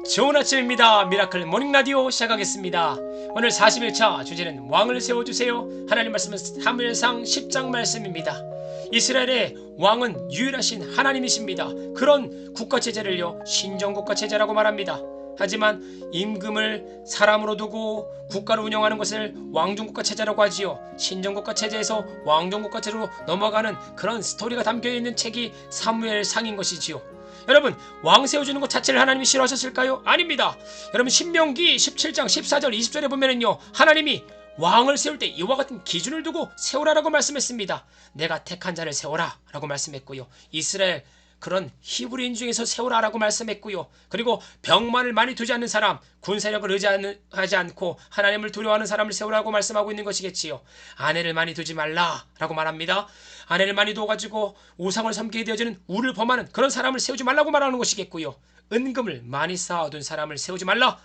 좋은 아침입니다. 미라클 모닝 라디오 시작하겠습니다. 오늘 41차 주제는 왕을 세워주세요. 하나님 말씀은 사무엘상 10장 말씀입니다. 이스라엘의 왕은 유일하신 하나님이십니다. 그런 국가체제를요 신정국가체제라고 말합니다. 하지만 임금을 사람으로 두고 국가를 운영하는 것을 왕정국가체제라고 하지요. 신정국가체제에서 왕정국가체제로 넘어가는 그런 스토리가 담겨있는 책이 사무엘상인 것이지요. 여러분, 왕 세워주는 것 자체를 하나님이 싫어하셨을까요? 아닙니다. 여러분, 신명기 17장 14절 20절에 보면은요, 하나님이 왕을 세울 때 이와 같은 기준을 두고 세우라라고 말씀했습니다. 내가 택한 자를 세워라 라고 말씀했고요. 이스라엘 그런 히브리인 중에서 세우라라고 말씀했고요. 그리고 병만을 많이 두지 않는 사람, 군사력을 의지하지 않고 하나님을 두려워하는 사람을 세우라고 말씀하고 있는 것이겠지요. 아내를 많이 두지 말라라고 말합니다. 아내를 많이 둬가지고 우상을 섬기게 되어지는 우를 범하는 그런 사람을 세우지 말라고 말하는 것이겠고요. 은금을 많이 쌓아둔 사람을 세우지 말라.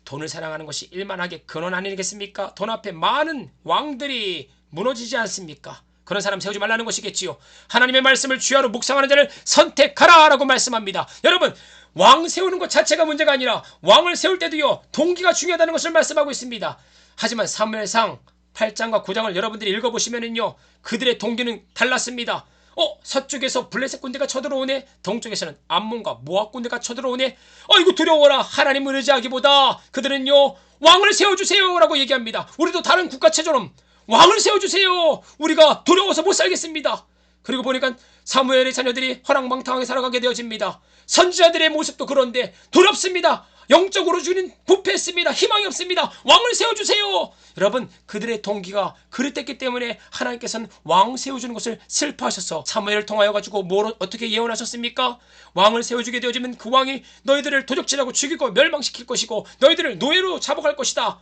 돈을 사랑하는 것이 일만하게 근원 아니겠습니까? 돈 앞에 많은 왕들이 무너지지 않습니까? 그런 사람 세우지 말라는 것이겠지요. 하나님의 말씀을 주야로 묵상하는 자를 선택하라 라고 말씀합니다. 여러분, 왕 세우는 것 자체가 문제가 아니라 왕을 세울 때도요 동기가 중요하다는 것을 말씀하고 있습니다. 하지만 사무엘상 8장과 9장을 여러분들이 읽어보시면은요 그들의 동기는 달랐습니다. 서쪽에서 블레셋 군대가 쳐들어오네. 동쪽에서는 암몬과 모압 군대가 쳐들어오네. 이거 두려워라. 하나님을 의지하기보다 그들은요 왕을 세워주세요 라고 얘기합니다. 우리도 다른 국가체제처럼 왕을 세워주세요. 우리가 두려워서 못 살겠습니다. 그리고 보니까 사무엘의 자녀들이 허랑방탕하게 살아가게 되어집니다. 선지자들의 모습도 그런데 두렵습니다. 영적으로 주는 부패했습니다. 희망이 없습니다. 왕을 세워주세요. 여러분, 그들의 동기가 그릇됐기 때문에 하나님께서는 왕 세워주는 것을 슬퍼하셔서 사무엘을 통하여 가지고 어떻게 예언하셨습니까? 왕을 세워주게 되어지면 그 왕이 너희들을 도적질하고 죽이고 멸망시킬 것이고 너희들을 노예로 잡아갈 것이다.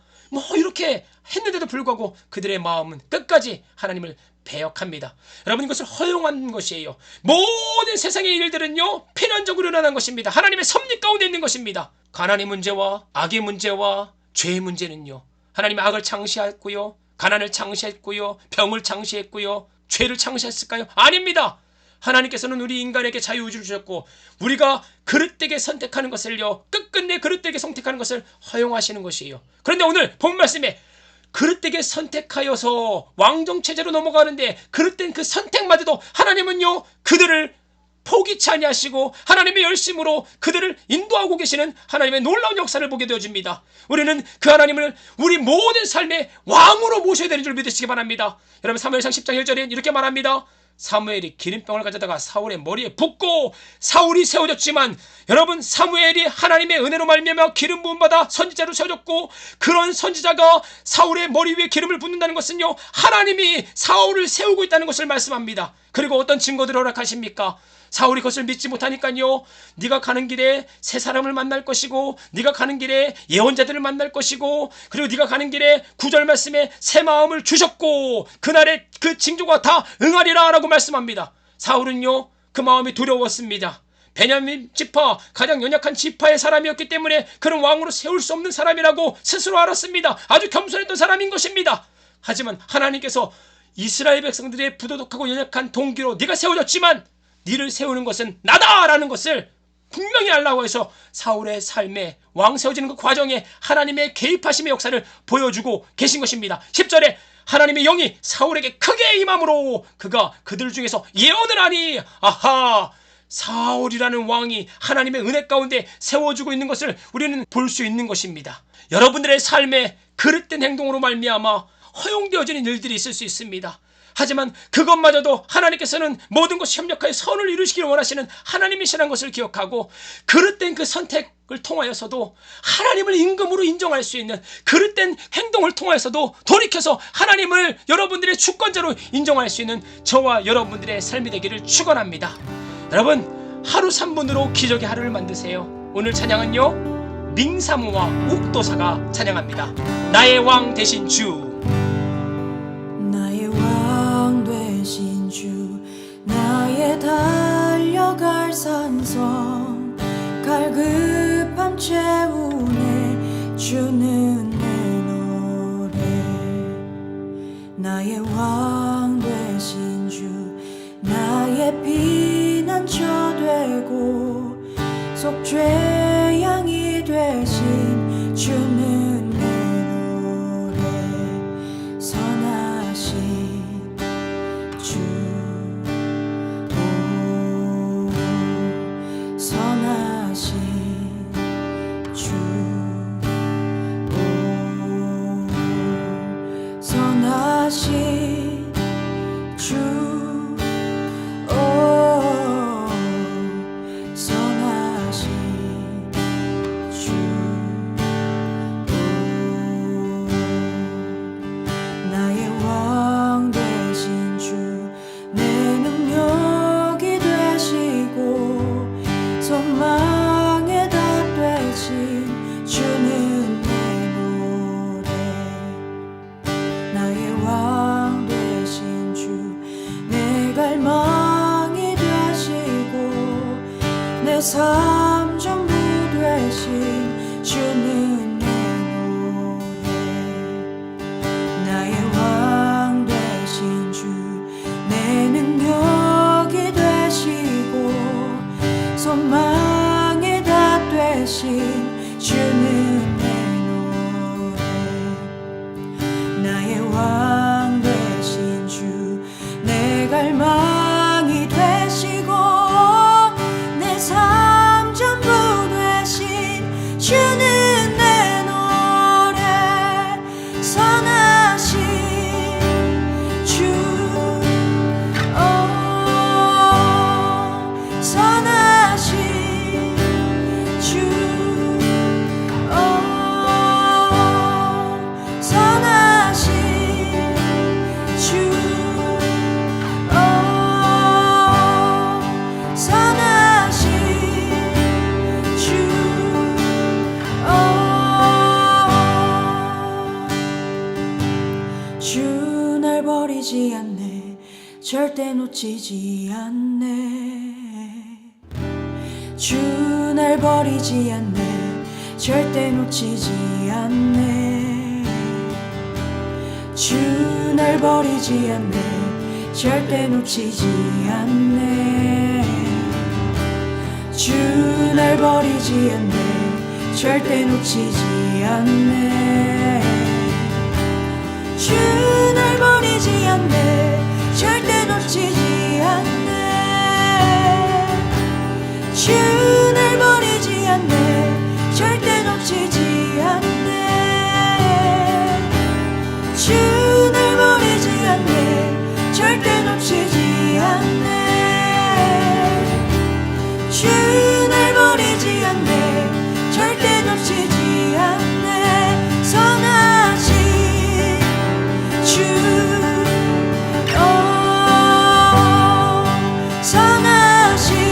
이렇게 했는데도 불구하고 그들의 마음은 끝까지 하나님을 배역합니다. 여러분, 이것을 허용한 것이에요. 모든 세상의 일들은요 필연적으로 일어난 것입니다. 하나님의 섭리 가운데 있는 것입니다. 가난의 문제와 악의 문제와 죄의 문제는요 하나님이 악을 창시했고요, 가난을 창시했고요, 병을 창시했고요, 죄를 창시했을까요? 아닙니다. 하나님께서는 우리 인간에게 자유의지를 주셨고 우리가 그릇되게 선택하는 것을요 끝끝내 그릇되게 선택하는 것을 허용하시는 것이에요. 그런데 오늘 본 말씀에 그릇되게 선택하여서 왕정체제로 넘어가는데 그릇된 그 선택마저도 하나님은요 그들을 포기치 아니하시고 하나님의 열심으로 그들을 인도하고 계시는 하나님의 놀라운 역사를 보게 되어집니다. 우리는 그 하나님을 우리 모든 삶의 왕으로 모셔야 되는 줄 믿으시기 바랍니다. 여러분, 사무엘상 10장 1절에 이렇게 말합니다. 사무엘이 기름병을 가져다가 사울의 머리에 붓고 사울이 세워졌지만, 여러분, 사무엘이 하나님의 은혜로 말미암아 기름 부음 받아 선지자로 세워졌고 그런 선지자가 사울의 머리 위에 기름을 붓는다는 것은요 하나님이 사울을 세우고 있다는 것을 말씀합니다. 그리고 어떤 증거들을 허락하십니까? 사울이 그것을 믿지 못하니까요 네가 가는 길에 새 사람을 만날 것이고 네가 가는 길에 예언자들을 만날 것이고 그리고 네가 가는 길에 9절 말씀에 새 마음을 주셨고 그날의 그 징조가 다 응하리라 라고 말씀합니다. 사울은요 그 마음이 두려웠습니다. 베냐민 지파, 가장 연약한 지파의 사람이었기 때문에 그는 왕으로 세울 수 없는 사람이라고 스스로 알았습니다. 아주 겸손했던 사람인 것입니다. 하지만 하나님께서 이스라엘 백성들의 부도덕하고 연약한 동기로 네가 세워졌지만 네를 세우는 것은 나다라는 것을 분명히 알라고 해서 사울의 삶에 왕 세워지는 그 과정에 하나님의 개입하심의 역사를 보여주고 계신 것입니다. 10절에 하나님의 영이 사울에게 크게 임함으로 그가 그들 중에서 예언을 하니, 아하, 사울이라는 왕이 하나님의 은혜 가운데 세워주고 있는 것을 우리는 볼 수 있는 것입니다. 여러분들의 삶에 그릇된 행동으로 말미암아 허용되어지는 일들이 있을 수 있습니다. 하지만 그것마저도 하나님께서는 모든 것이 협력하여 선을 이루시기를 원하시는 하나님이시라는 것을 기억하고 그릇된 그 선택을 통하여서도 하나님을 임금으로 인정할 수 있는 그릇된 행동을 통하여서도 돌이켜서 하나님을 여러분들의 주권자로 인정할 수 있는 저와 여러분들의 삶이 되기를 축원합니다. 여러분, 하루 3분으로 기적의 하루를 만드세요. 오늘 찬양은요 밍사무와 옥도사가 찬양합니다. 나의 왕 대신 주. 나의 달려갈 산성 갈급함 채우네 주는 내 노래. 나의 왕 되신 주 나의 피난처 되고 속죄양이 되어 되신 주는 내 노래. 나의 왕 되신 주 내 능력이 되시고 소망의 다 되신 주는 내 노래. 나의 왕 되신 주 내 갈망이 되시고 내 삶 전부 되신 주는 내 노래. 선하신 주, 선하신 주, 선하신 주, 선하신 주, 주 날 버리지 않네. 절대 놓치지 않네. 주 날 버리지 않네. 절대 놓치지 않네. 주 날 버리지 않네. 절대 놓치지 않네. 주 날 버리지 않네. 절대 놓치지 않네. 주 날 버리지 않네. 절대 놓치지 않네. 주 날 버리지 않네. 절대 놓치지 않네. 주 날 버리지 않네. 절대 놓치지 않네. 주 날 버리지 않네. 절대 놓치지 않네. 선하신 주, 선하신